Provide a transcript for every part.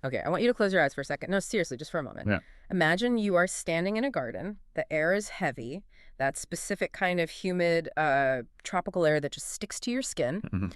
Okay, I want you to close your eyes for a second. No, seriously, just for a moment. Yeah. Imagine you are standing in a garden. The air is heavy, that specific kind of humid, tropical air that just sticks to your skin. Hmm.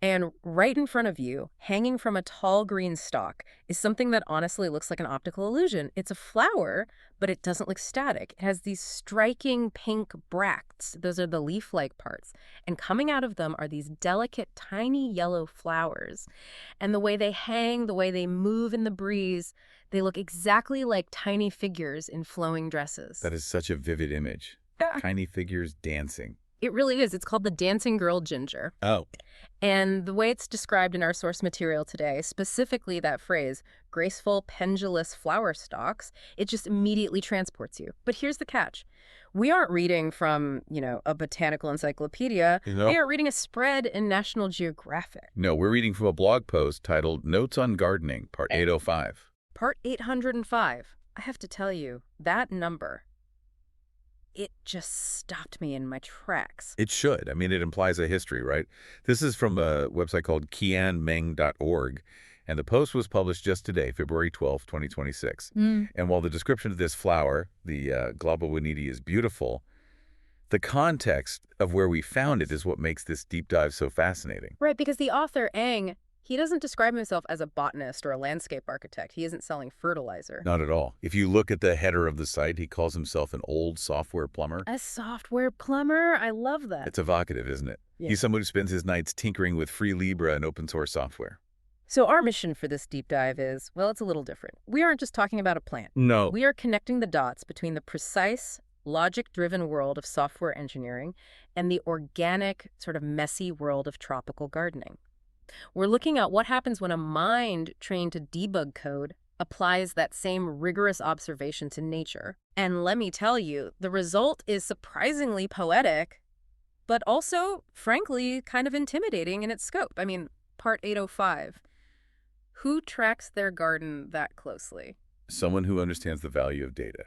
And right in front of you, hanging from a tall green stalk, is something that honestly looks like an optical illusion. It's a flower, but it doesn't look static. It has these striking pink bracts. Those are the leaf-like parts. And coming out of them are these delicate, tiny yellow flowers. And the way they hang, the way they move in the breeze, they look exactly like tiny figures in flowing dresses. That is such a vivid image. Yeah. Tiny figures dancing. It really is. It's called the dancing girl ginger. Oh. And the way it's described in our source material today, specifically that phrase, graceful, pendulous flower stalks, it just immediately transports you. But here's the catch. We aren't reading from, a botanical encyclopedia. No. We are reading a spread in National Geographic. No, we're reading from a blog post titled Notes on Gardening, Part 805. Part 805. I have to tell you, that number, it just stopped me in my tracks. It should. I mean, it implies a history, right? This is from a website called qianmeng.org, and the post was published just today, February 12, 2026. And while the description of this flower, the Globba winitii, is beautiful, the context of where we found it is what makes this deep dive so fascinating. Right, because the author, Ang, he doesn't describe himself as a botanist or a landscape architect. He isn't selling fertilizer. Not at all. If you look at the header of the site, he calls himself an old software plumber. A software plumber? I love that. It's evocative, isn't it? Yeah. He's someone who spends his nights tinkering with free Libra and open source software. So our mission for this deep dive is, well, it's a little different. We aren't just talking about a plant. No. We are connecting the dots between the precise, logic-driven world of software engineering and the organic, sort of messy world of tropical gardening. We're looking at what happens when a mind trained to debug code applies that same rigorous observation to nature. And let me tell you, the result is surprisingly poetic, but also, frankly, kind of intimidating in its scope. I mean, Part 805. Who tracks their garden that closely? Someone who understands the value of data.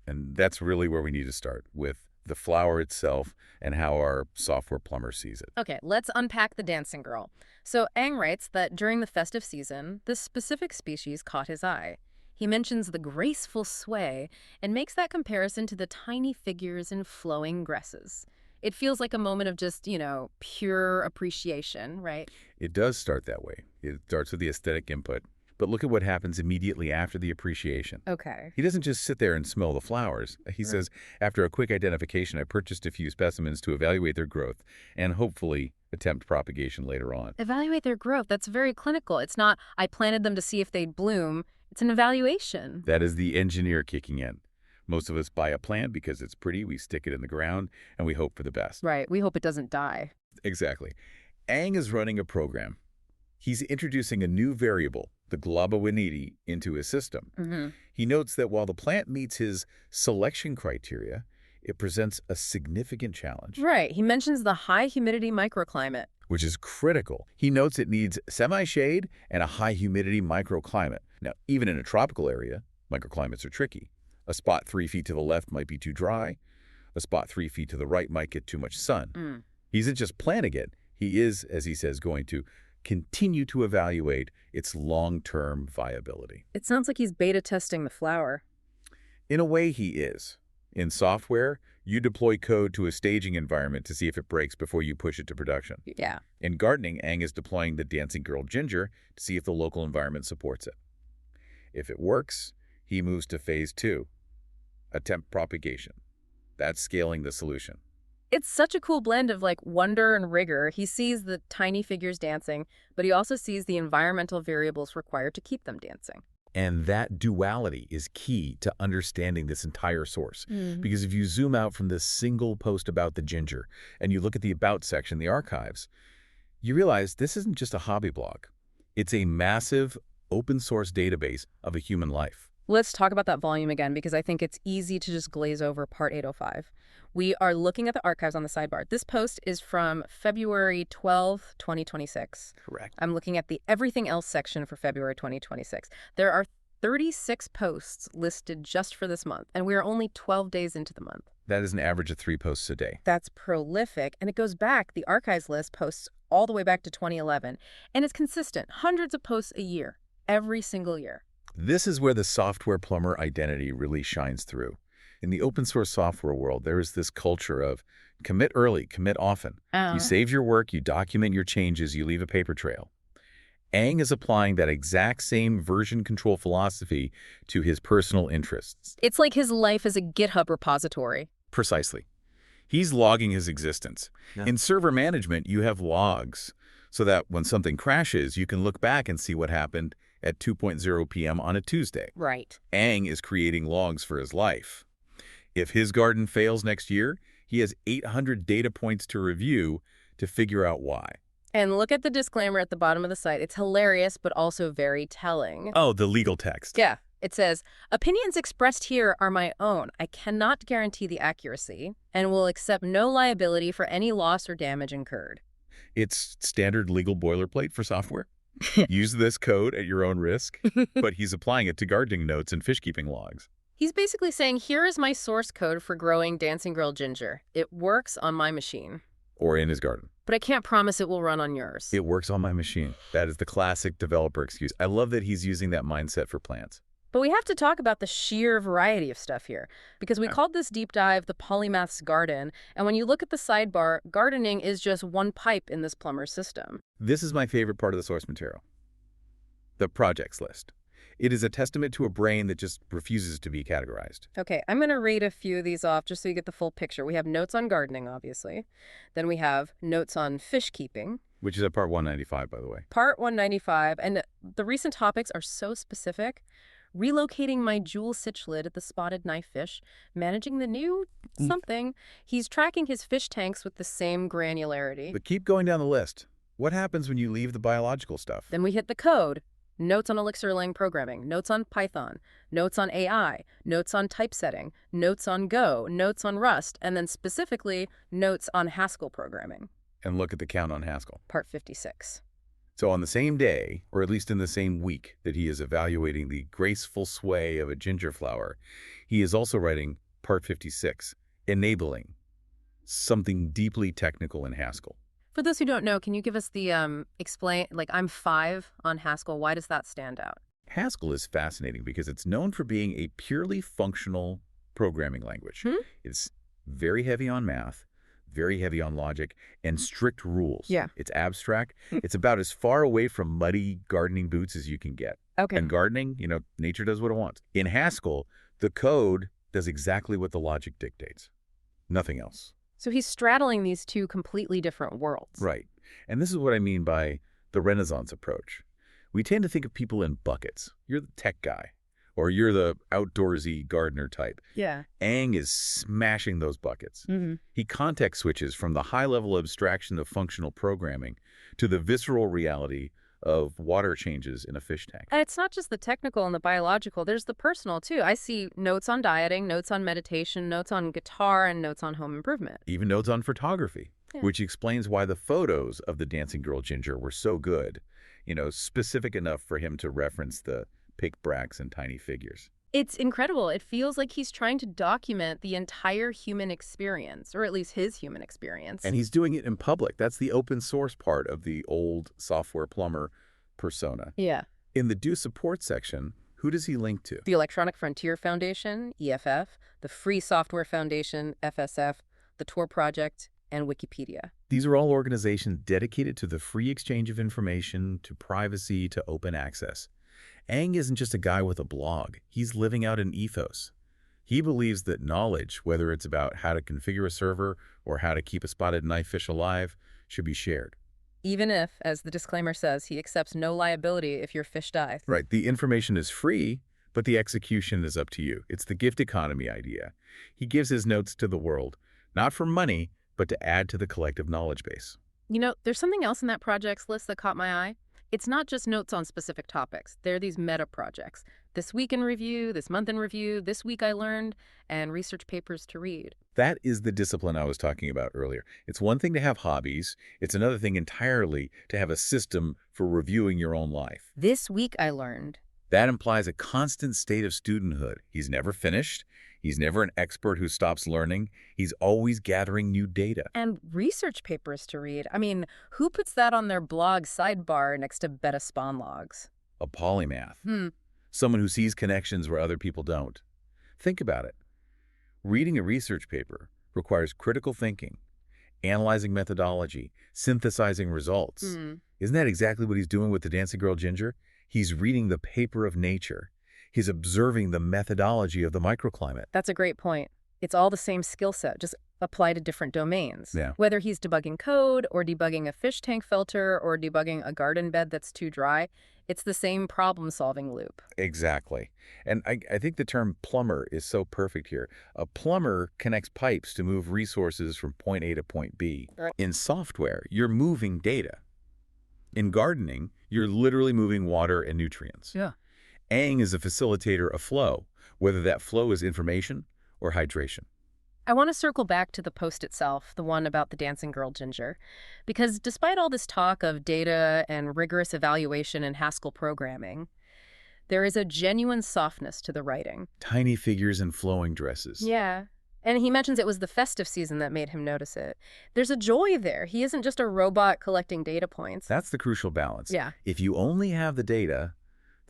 And that's really where we need to start, with the flower itself and how our software plumber sees it. Okay, let's unpack the dancing girl. So Ang writes that during the festive season, this specific species caught his eye. He mentions the graceful sway and makes that comparison to the tiny figures in flowing dresses. It feels like a moment of just, pure appreciation, right? It does start that way. It starts with the aesthetic input. But look at what happens immediately after the appreciation. Okay. He doesn't just sit there and smell the flowers. He says, after a quick identification, I purchased a few specimens to evaluate their growth and hopefully attempt propagation later on. Evaluate their growth. That's very clinical. It's not, I planted them to see if they'd bloom. It's an evaluation. That is the engineer kicking in. Most of us buy a plant because it's pretty, we stick it in the ground, and we hope for the best. Right. We hope it doesn't die. Exactly. Ang is running a program. He's introducing a new variable, the Globba winitii, into his system. He notes that while the plant meets his selection criteria, it presents a significant challenge. Right. He mentions the high-humidity microclimate. Which is critical. He notes it needs semi-shade and a high-humidity microclimate. Now, even in a tropical area, microclimates are tricky. A spot 3 feet to the left might be too dry. A spot 3 feet to the right might get too much sun. He isn't just planting it. He is, as he says, going to continue to evaluate its long-term viability. It sounds like he's beta testing the flower. In a way, he is. In software, you deploy code to a staging environment to see if it breaks before you push it to production. Yeah. In gardening, Ang is deploying the dancing girl ginger to see if the local environment supports it. If it works, he moves to phase 2, attempt propagation. That's scaling the solution. It's such a cool blend of wonder and rigor. He sees the tiny figures dancing, but he also sees the environmental variables required to keep them dancing. And that duality is key to understanding this entire source. Because if you zoom out from this single post about the ginger and you look at the About section, the archives, you realize this isn't just a hobby blog. It's a massive open source database of a human life. Let's talk about that volume again, because I think it's easy to just glaze over Part 805. We are looking at the archives on the sidebar. This post is from February 12, 2026. Correct. I'm looking at the Everything Else section for February 2026. There are 36 posts listed just for this month, and we are only 12 days into the month. That is an average of 3 posts a day. That's prolific, and it goes back, the archives list posts all the way back to 2011, and it's consistent, hundreds of posts a year, every single year. This is where the software plumber identity really shines through. In the open source software world, there is this culture of commit early, commit often. You Oh. save your work, you document your changes, you leave a paper trail. Aang is applying that exact same version control philosophy to his personal interests. It's like his life is a GitHub repository. Precisely. He's logging his existence. Yeah. In server management, you have logs so that when something crashes, you can look back and see what happened at 2:0 p.m. on a Tuesday. Right. Aang is creating logs for his life. If his garden fails next year, he has 800 data points to review to figure out why. And look at the disclaimer at the bottom of the site. It's hilarious, but also very telling. Oh, the legal text. Yeah. It says, opinions expressed here are my own. I cannot guarantee the accuracy and will accept no liability for any loss or damage incurred. It's standard legal boilerplate for software. Use this code at your own risk, but he's applying it to gardening notes and fish-keeping logs. He's basically saying, here is my source code for growing dancing girl ginger. It works on my machine. Or in his garden. But I can't promise it will run on yours. It works on my machine. That is the classic developer excuse. I love that he's using that mindset for plants. But we have to talk about the sheer variety of stuff here, because we called this deep dive the polymath's garden, and when you look at the sidebar, gardening is just one pipe in this plumber's system. This is my favorite part of the source material. The projects list. It is a testament to a brain that just refuses to be categorized. Okay, I'm going to read a few of these off just so you get the full picture. We have notes on gardening, obviously. Then we have notes on fish keeping. Which is at part 195, by the way. Part 195, and the recent topics are so specific. Relocating my jewel cichlid at the spotted knifefish, managing the new something. He's tracking his fish tanks with the same granularity. But keep going down the list. What happens when you leave the biological stuff? Then we hit the code. Notes on Elixir-Lang programming, notes on Python, notes on AI, notes on typesetting, notes on Go, notes on Rust, and then specifically notes on Haskell programming. And look at the count on Haskell. Part 56. So on the same day, or at least in the same week that he is evaluating the graceful sway of a ginger flower, he is also writing part 56, enabling something deeply technical in Haskell. For those who don't know, can you give us the, explain, like I'm 5 on Haskell. Why does that stand out? Haskell is fascinating because it's known for being a purely functional programming language. It's very heavy on math, very heavy on logic, and strict rules. Yeah. It's abstract. It's about as far away from muddy gardening boots as you can get. Okay. And gardening, nature does what it wants. In Haskell, the code does exactly what the logic dictates. Nothing else. So he's straddling these two completely different worlds. Right. And this is what I mean by the Renaissance approach. We tend to think of people in buckets. You're the tech guy, or you're the outdoorsy gardener type. Yeah. Aang is smashing those buckets. He context switches from the high-level abstraction of functional programming to the visceral reality of water changes in a fish tank. And it's not just the technical and the biological. There's the personal, too. I see notes on dieting, notes on meditation, notes on guitar, and notes on home improvement. Even notes on photography, which explains why the photos of the dancing girl ginger were so good, specific enough for him to reference the pink bracts and tiny figures. It's incredible. It feels like he's trying to document the entire human experience, or at least his human experience. And he's doing it in public. That's the open source part of the old software plumber persona. Yeah. In the Do Support section, who does he link to? The Electronic Frontier Foundation, EFF, the Free Software Foundation, FSF, the Tor Project, and Wikipedia. These are all organizations dedicated to the free exchange of information, to privacy, to open access. Aang isn't just a guy with a blog. He's living out an ethos. He believes that knowledge, whether it's about how to configure a server or how to keep a spotted knifefish alive, should be shared. Even if, as the disclaimer says, he accepts no liability if your fish die. Right. The information is free, but the execution is up to you. It's the gift economy idea. He gives his notes to the world, not for money, but to add to the collective knowledge base. There's something else in that projects list that caught my eye. It's not just notes on specific topics. There are these meta projects. This week in review, this month in review, this week I learned, and research papers to read. That is the discipline I was talking about earlier. It's one thing to have hobbies. It's another thing entirely to have a system for reviewing your own life. This week I learned. That implies a constant state of studenthood. He's never finished. He's never an expert who stops learning. He's always gathering new data. And research papers to read. I mean, who puts that on their blog sidebar next to beta spawn logs? A polymath. someone who sees connections where other people don't. Think about it. Reading a research paper requires critical thinking, analyzing methodology, synthesizing results. Isn't that exactly what he's doing with the Dancing Girl Ginger? He's reading the paper of nature. He's observing the methodology of the microclimate. That's a great point. It's all the same skill set, just applied to different domains. Yeah. Whether he's debugging code or debugging a fish tank filter or debugging a garden bed that's too dry, it's the same problem-solving loop. Exactly. And I think the term plumber is so perfect here. A plumber connects pipes to move resources from point A to point B. Right. In software, you're moving data. In gardening, you're literally moving water and nutrients. Yeah. Aang is a facilitator of flow, whether that flow is information or hydration. I want to circle back to the post itself, the one about the Dancing Girl Ginger, because despite all this talk of data and rigorous evaluation in Haskell programming, there is a genuine softness to the writing. Tiny figures and flowing dresses. Yeah. And he mentions it was the festive season that made him notice it. There's a joy there. He isn't just a robot collecting data points. That's the crucial balance. Yeah. If you only have the data,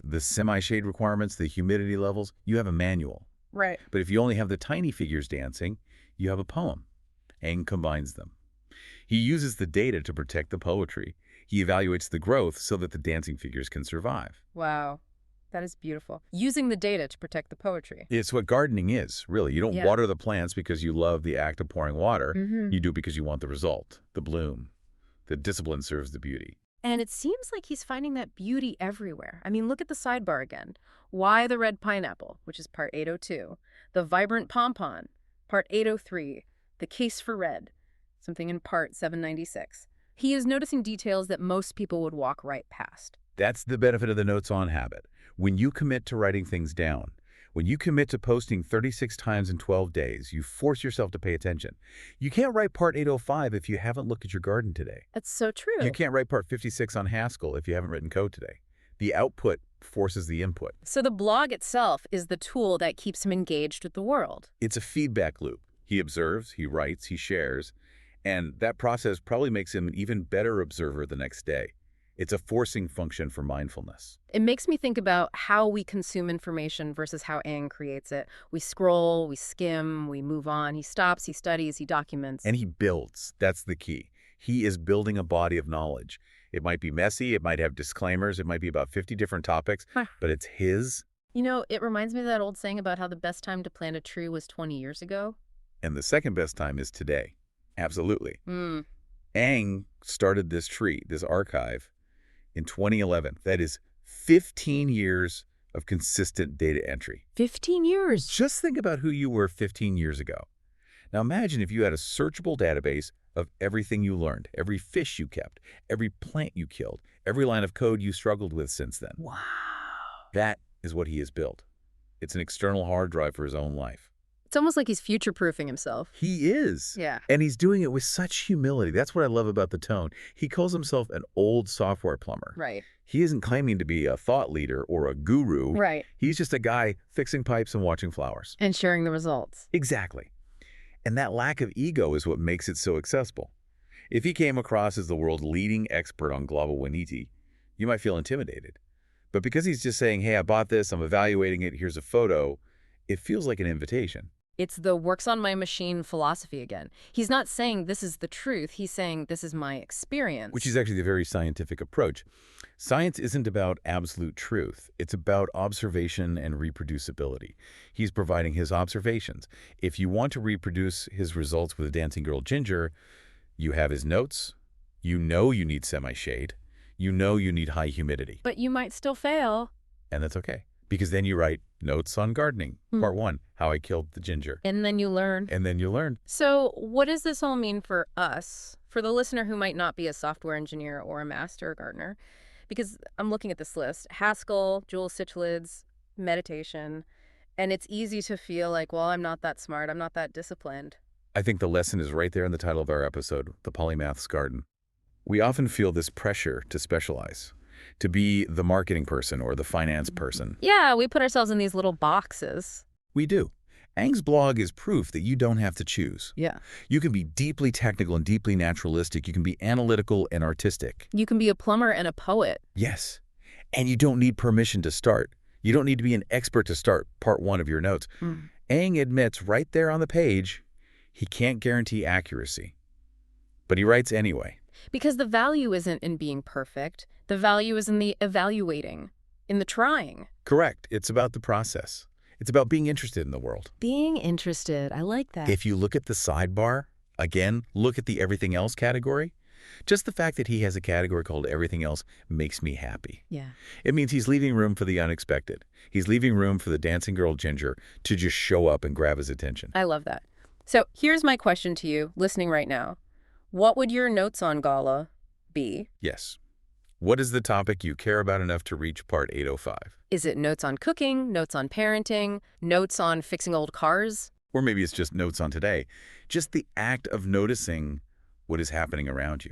the semi-shade requirements, the humidity levels, you have a manual. Right. But if you only have the tiny figures dancing, you have a poem. Aang combines them. He uses the data to protect the poetry. He evaluates the growth so that the dancing figures can survive. Wow. That is beautiful. Using the data to protect the poetry. It's what gardening is, really. You don't water the plants because you love the act of pouring water. You do it because you want the result, the bloom. The discipline serves the beauty. And it seems like he's finding that beauty everywhere. I mean, look at the sidebar again. Why the red pineapple, which is part 802. The vibrant pompon, part 803. The case for red, something in part 796. He is noticing details that most people would walk right past. That's the benefit of the notes on habit. When you commit to writing things down, when you commit to posting 36 times in 12 days, you force yourself to pay attention. You can't write part 805 if you haven't looked at your garden today. That's so true. You can't write part 56 on Haskell if you haven't written code today. The output forces the input. So the blog itself is the tool that keeps him engaged with the world. It's a feedback loop. He observes, he writes, he shares, and that process probably makes him an even better observer the next day. It's a forcing function for mindfulness. It makes me think about how we consume information versus how Aang creates it. We scroll, we skim, we move on. He stops, he studies, he documents. And he builds. That's the key. He is building a body of knowledge. It might be messy, it might have disclaimers, it might be about 50 different topics, but it's his. You know, it reminds me of that old saying about how the best time to plant a tree was 20 years ago. And the second best time is today. Absolutely. Aang started this tree, this archive, in 2011. That is 15 years of consistent data entry. 15 years. Just think about who you were 15 years ago. Now imagine if you had a searchable database of everything you learned, every fish you kept, every plant you killed, every line of code you struggled with since then. Wow. That is what he has built. It's an external hard drive for his own life. It's almost like he's future-proofing himself. He is. Yeah. And he's doing it with such humility. That's what I love about the tone. He calls himself an old software plumber. Right. He isn't claiming to be a thought leader or a guru. Right. He's just a guy fixing pipes and watching flowers. And sharing the results. Exactly. And that lack of ego is what makes it so accessible. If he came across as the world's leading expert on Globba winitii, you might feel intimidated. But because he's just saying, hey, I bought this, I'm evaluating it, here's a photo, it feels like an invitation. It's the works on my machine philosophy again. He's not saying this is the truth. He's saying this is my experience. Which is actually the very scientific approach. Science isn't about absolute truth. It's about observation and reproducibility. He's providing his observations. If you want to reproduce his results with a Dancing Girl Ginger, you have his notes. You know you need semi-shade. You know you need high humidity. But you might still fail. And that's okay. Because then you write notes on gardening, part 1, how I killed the ginger. And then you learn. And then you learn. So what does this all mean for us, for the listener who might not be a software engineer or a master gardener? Because I'm looking at this list: Haskell, Joule cichlids, meditation, and it's easy to feel like, well, I'm not that smart, I'm not that disciplined. I think the lesson is right there in the title of our episode, The Polymath's Garden. We often feel this pressure to specialize, to be the marketing person or the finance person. Yeah, we put ourselves in these little boxes. We do. Aang's blog is proof that you don't have to choose. Yeah. You can be deeply technical and deeply naturalistic. You can be analytical and artistic. You can be a plumber and a poet. Yes. And you don't need permission to start. You don't need to be an expert to start part 1 of your notes. Mm. Eng admits right there on the page he can't guarantee accuracy. But he writes anyway. Because the value isn't in being perfect. The value is in the evaluating, in the trying. Correct. It's about the process. It's about being interested in the world. Being interested. I like that. If you look at the sidebar, again, look at the everything else category. Just the fact that he has a category called everything else makes me happy. Yeah. It means he's leaving room for the unexpected. He's leaving room for the dancing girl Ginger to just show up and grab his attention. I love that. So here's my question to you, listening right now. What would your notes on Globba be? Yes. What is the topic you care about enough to reach part 805? Is it notes on cooking, notes on parenting, notes on fixing old cars? Or maybe it's just notes on today. Just the act of noticing what is happening around you.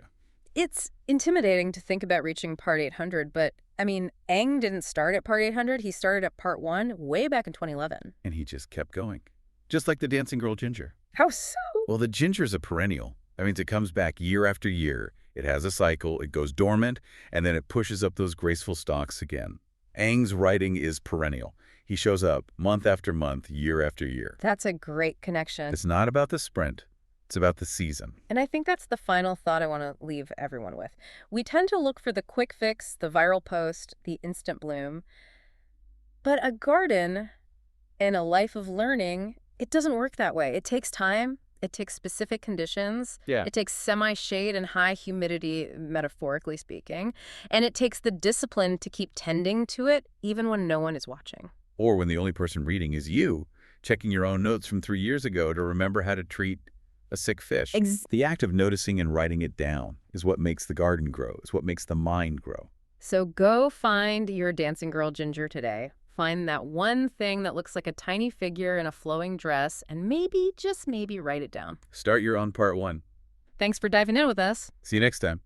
It's intimidating to think about reaching part 800, but, I mean, Eng didn't start at part 800. He started at part 1 way back in 2011. And he just kept going. Just like the dancing girl Ginger. How so? Well, the Ginger's a perennial. That means it comes back year after year. It has a cycle, it goes dormant, and then it pushes up those graceful stalks again. Eng's writing is perennial. He shows up month after month, year after year. That's a great connection. It's not about the sprint. It's about the season. And I think that's the final thought I want to leave everyone with. We tend to look for the quick fix, the viral post, the instant bloom. But a garden and a life of learning, it doesn't work that way. It takes time. It takes specific conditions. Yeah. It takes semi-shade and high humidity, metaphorically speaking. And it takes the discipline to keep tending to it, even when no one is watching. Or when the only person reading is you, checking your own notes from 3 years ago to remember how to treat a sick fish. The act of noticing and writing it down is what makes the garden grow, is what makes the mind grow. So go find your dancing girl Ginger today. Find that one thing that looks like a tiny figure in a flowing dress and maybe, just maybe, write it down. Start your own part 1. Thanks for diving in with us. See you next time.